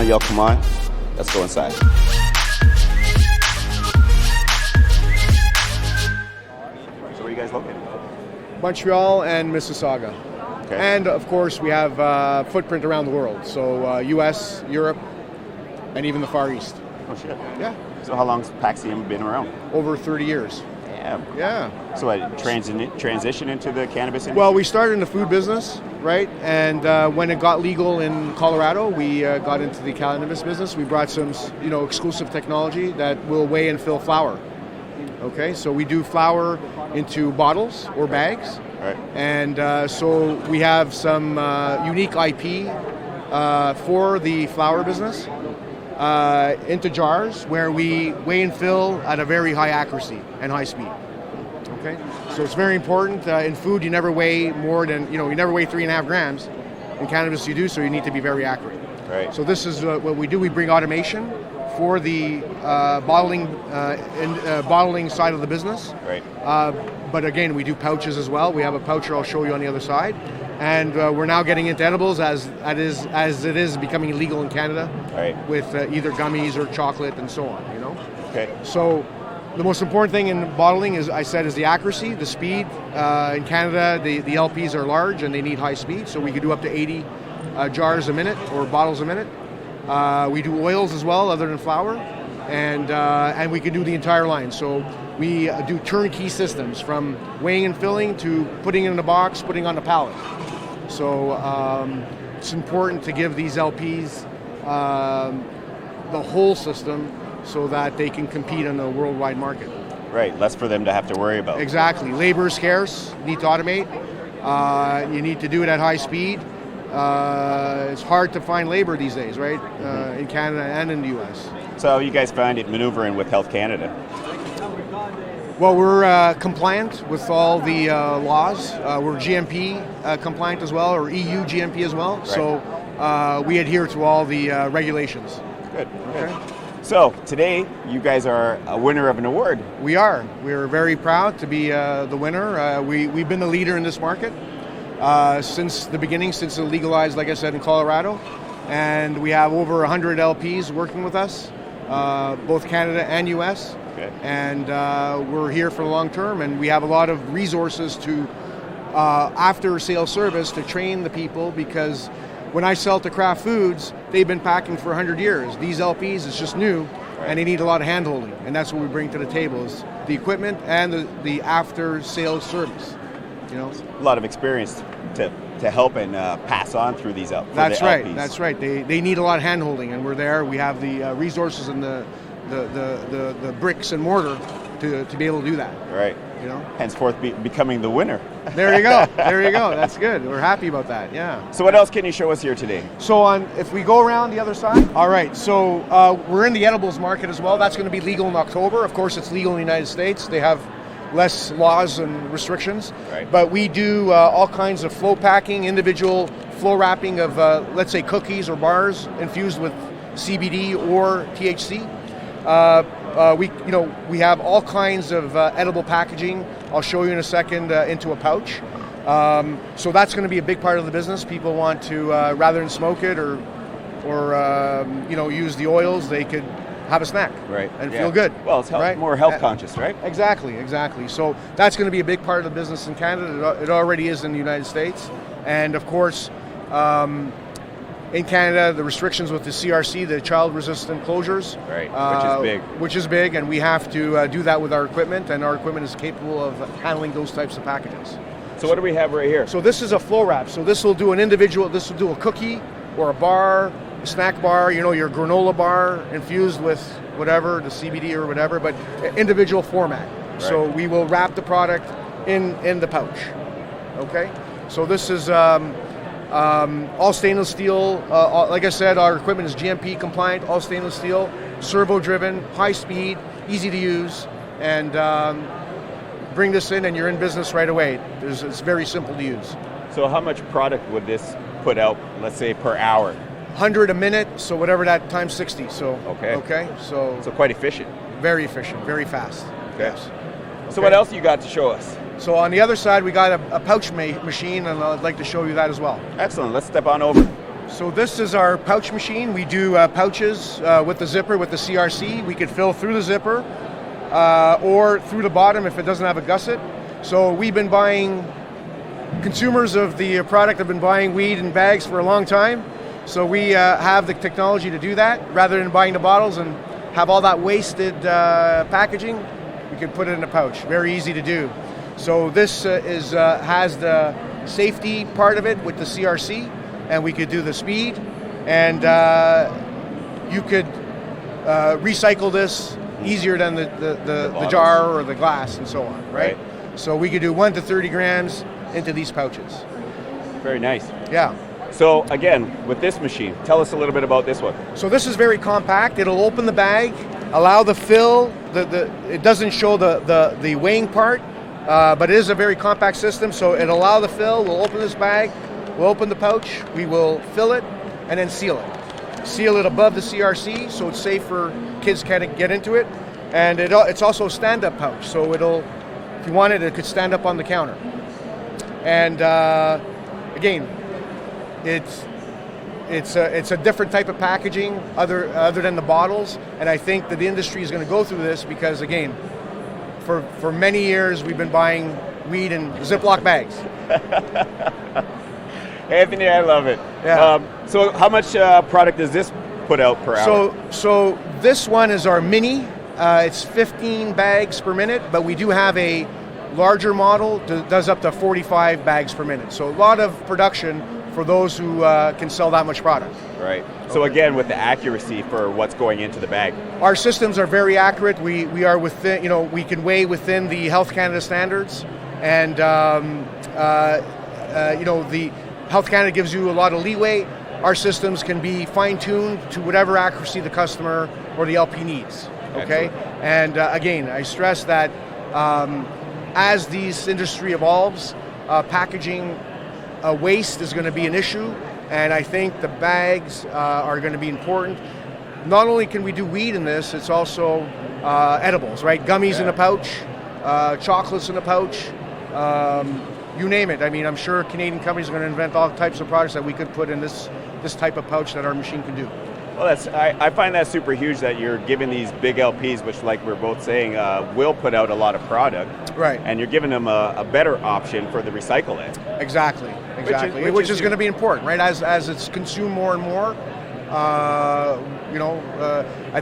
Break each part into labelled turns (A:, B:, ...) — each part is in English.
A: y'all come on. Let's go inside. So where are you guys located?
B: Montreal and Mississauga.
A: Okay.
B: And of course, we have footprint around the world. So US, Europe, and even the Far East.
A: Oh, shit.
B: Yeah.
A: So how long's Paxiom been around?
B: Over 30 years.
A: Damn.
B: Yeah.
A: So what, transition into the cannabis industry?
B: Well, we started in the food business, right? And when it got legal in Colorado, we got into the cannabis business. We brought some, exclusive technology that will weigh and fill flour. Okay, so we do flour into bottles or bags.
A: Right.
B: And so we have some unique IP for the flour business into jars where we weigh and fill at a very high accuracy and high speed. Okay, so it's very important. In food, you never weigh more than, you never weigh 3.5 grams. In cannabis, you do, so you need to be very accurate.
A: Right.
B: So this is what we do. We bring automation for the bottling side of the business.
A: Right.
B: But again, we do pouches as well. We have a poucher I'll show you on the other side. And we're now getting into edibles as it is becoming legal in Canada.
A: Right.
B: With either gummies or chocolate and so on,
A: Okay.
B: So the most important thing in bottling is the accuracy, the speed. In Canada, the LPs are large and they need high speed, so we could do up to 80 jars a minute or bottles a minute. We do oils as well, other than flour, and we can do the entire line. So we do turnkey systems from weighing and filling to putting it in a box, putting on a pallet. So it's important to give these LPs the whole system so that they can compete in the worldwide market.
A: Right, less for them to have to worry about.
B: Exactly. Labor is scarce, you need to automate. You need to do it at high speed. It's hard to find labor these days, right? In Canada and in the US.
A: So how you guys find it maneuvering with Health Canada?
B: Well, we're compliant with all the laws. We're GMP compliant as well, or EU GMP as well. Right. So we adhere to all the regulations.
A: Good. Okay. So today, you guys are a winner of an award.
B: We are. We're very proud to be the winner. We've been the leader in this market since the beginning, since it legalized, like I said, in Colorado. And we have over 100 LPs working with us, both Canada and US.
A: Okay.
B: And we're here for the long term, and we have a lot of resources to after sales service to train the people, because when I sell to Kraft Foods, they've been packing for 100 years. These LPs, it's just new, and they need a lot of hand-holding, and that's what we bring to the table, is the equipment and the after-sales service.
A: A lot of experience to help and pass on through these LPs.
B: That's right. That's right. They need a lot of hand-holding, and we're there. We have the resources and the bricks and mortar to be able to do that.
A: Right. Henceforth becoming the winner.
B: There you go. There you go. That's good. We're happy about that. Yeah.
A: So what else can you show us here today?
B: So if we go around the other side. All right. So we're in the edibles market as well. That's going to be legal in October. Of course, it's legal in the United States. They have less laws and restrictions.
A: Right.
B: But we do all kinds of flow packing, individual flow wrapping of, let's say, cookies or bars infused with CBD or THC. We have all kinds of edible packaging. I'll show you in a second into a pouch. So that's going to be a big part of the business. People want to rather than smoke it or use the oils, they could have a snack,
A: right,
B: and feel good.
A: Well, it's more health conscious, right?
B: Exactly. So that's going to be a big part of the business in Canada. It already is in the United States, and of course. In Canada, the restrictions with the CRC, the child-resistant closures,
A: right,
B: which is big, and we have to do that with our equipment, and our equipment is capable of handling those types of packages.
A: So what do we have right here?
B: So this is a flow wrap. So this will do this will do a cookie or a bar, a snack bar, your granola bar infused with whatever, the CBD or whatever, but individual format. Right. So we will wrap the product in the pouch. Okay, so this is. All stainless steel. Like I said, our equipment is GMP compliant, all stainless steel, servo driven, high speed, easy to use, and bring this in and you're in business right away. It's very simple to use.
A: So how much product would this put out, let's say, per hour?
B: 100 a minute, so whatever that times 60. So okay. So
A: quite efficient.
B: Very efficient, very fast.
A: Okay.
B: Yes.
A: So what else you got to show us?
B: So on the other side, we got a pouch machine, and I'd like to show you that as well.
A: Excellent. Let's step on over.
B: So this is our pouch machine. We do pouches with the zipper, with the CRC. We could fill through the zipper or through the bottom if it doesn't have a gusset. So we've been buying, consumers of the product have been buying weed in bags for a long time. So we have the technology to do that. Rather than buying the bottles and have all that wasted packaging, we can put it in a pouch. Very easy to do. So this has the safety part of it with the CRC, and we could do the speed, and you could recycle this easier than the jar or the glass and so on, right? So we could do 1 to 30 grams into these pouches.
C: Very nice.
B: Yeah.
C: So again, with this machine, tell us a little bit about this one.
B: So this is very compact. It'll open the bag, allow the fill. It doesn't show the weighing part, but it is a very compact system. So it'll allow the fill. We'll open this bag. We'll open the pouch. We will fill it and then seal it. Seal it above the CRC so it's safe for kids can't get into it. And it's also a stand-up pouch. So it'll, if you wanted, it could stand up on the counter. And again, it's a different type of packaging other than the bottles, and I think that the industry is going to go through this because, again, for many years we've been buying weed in Ziploc bags.
C: Anthony, I love it.
B: Yeah.
C: So how much product does this put out per hour?
B: So this one is our mini. It's 15 bags per minute, but we do have a larger model that does up to 45 bags per minute. So a lot of production for those who can sell that much product.
C: Right. So again, with the accuracy for what's going into the bag. Our
B: systems are very accurate. We are within, we can weigh within the Health Canada standards, and the Health Canada gives you a lot of leeway. Our systems can be fine-tuned to whatever accuracy the customer or the LP needs. Okay. Excellent. And again, I stress that as this industry evolves, packaging waste is going to be an issue, and I think the bags are going to be important. Not only can we do weed in this, it's also edibles, right? Gummies in a pouch, chocolates in a pouch, you name it. I mean, I'm sure Canadian companies are going to invent all types of products that we could put in this type of pouch that our machine can do.
C: Well, I find that super huge that you're giving these big LPs, which, like we're both saying, will put out a lot of product.
B: Right.
C: And you're giving them a better option for the recycle end.
B: Exactly. Which is going to be important, right? As it's consumed more and more. I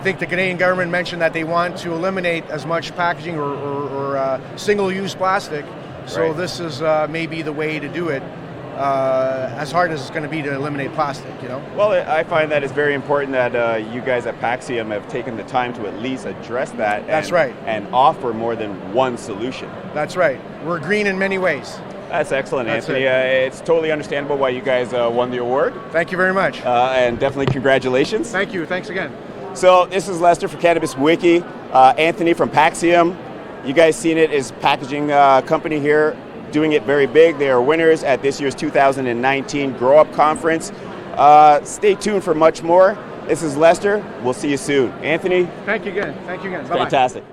B: think the Canadian government mentioned that they want to eliminate as much packaging or single-use plastic. So right. This is maybe the way to do it. As hard as it's going to be to eliminate plastic, Well,
C: I find that it's very important that you guys at Paxiom have taken the time to at least address that.
B: That's right.
C: And offer more than one solution.
B: That's right. We're green in many ways.
C: That's excellent, Anthony. It's totally understandable why you guys won the award.
B: Thank you very much.
C: And definitely congratulations.
B: Thank you. Thanks again.
C: So this is Lester for Cannabis Wiki. Anthony from Paxiom. You guys seen it, is packaging company here. Doing it very big. They are winners at this year's 2019 GrowUp Conference. Stay tuned for much more. This is Lester. We'll see you soon. Anthony?
B: Thank you again. Bye-bye.
C: Fantastic.